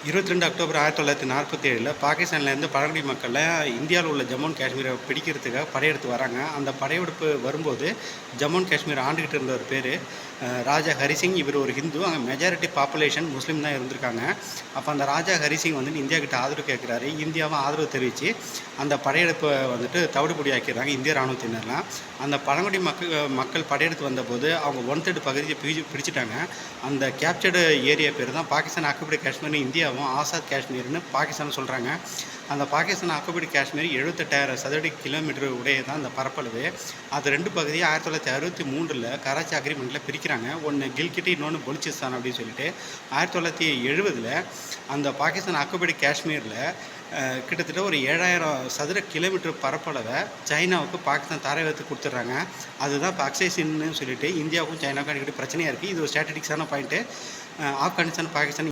22 October 1947 பாகிஸ்தான்லேருந்து பழங்குடி மக்கள் இந்தியாவில் உள்ள ஜம்மு அண்ட் காஷ்மீரை பிடிக்கிறதுக்காக படையெடுத்து வராங்க. அந்த படையெடுப்பு வரும்போது ஜம்மு அண்ட் காஷ்மீர் ஆண்டுகிட்டு இருந்த ஒரு பேர் ராஜா ஹரிசிங். இவர் ஒரு ஹிந்து. அங்கே மெஜாரிட்டி பாப்புலேஷன் முஸ்லீம் தான் இருந்திருக்காங்க. அப்போ அந்த ராஜா ஹரிசிங் இந்தியா கிட்ட ஆதரவு கேட்குறாரு. இந்தியாவும் ஆதரவு தெரிவித்து அந்த படையெடுப்பை தவிடுபொடி ஆக்கிடுறாங்க இந்திய இராணுவத்தினர்லாம். அந்த பழங்குடி மக்கள் படையெடுத்து வந்தபோது அவங்க 1/3 பகுதியை பிடிச்சிட்டாங்க. அந்த கேப்சர்டு ஏரியா பேர் தான் பாகிஸ்தான் ஆக்குபைடு காஷ்மீர்னு இந்தியாவும் ஆசாத் காஷ்மீர்னு பாகிஸ்தான் சொல்கிறாங்க. அந்த பாகிஸ்தான் ஆக்குபைடு காஷ்மீர் 78,000 சதுர கிலோமீட்டர் உடையதான் அந்த பரப்பளவு. அது 2 பகுதியை 1963 கராச்சி அக்ரிமெண்ட்டில் பிரிக்கிறாங்க. ஒன்று கில்கிட், இன்னொன்று பலுச்சிஸ்தான் அப்படின்னு சொல்லிட்டு. 1970 அந்த பாகிஸ்தான் ஆக்குபைடு காஷ்மீரில் கிட்டத்தட்ட ஒரு 7,000 சதுர கிலோமீட்டர் பரப்பளவை சைனாவுக்கு பாகிஸ்தான் தாராளத்துக்கு கொடுத்துட்றாங்க. அதுதான் இப்போ அக்ஷய் சின்னு சொல்லிட்டு இந்தியாவுக்கும் சைனாவுக்கும் அடிக்கடி பிரச்சனையாக இருக்குது. இது ஒரு ஸ்ட்ராட்டஜிக்ஸான பாயிண்ட்டு. ஆப்கானிஸ்தான், பாகிஸ்தான்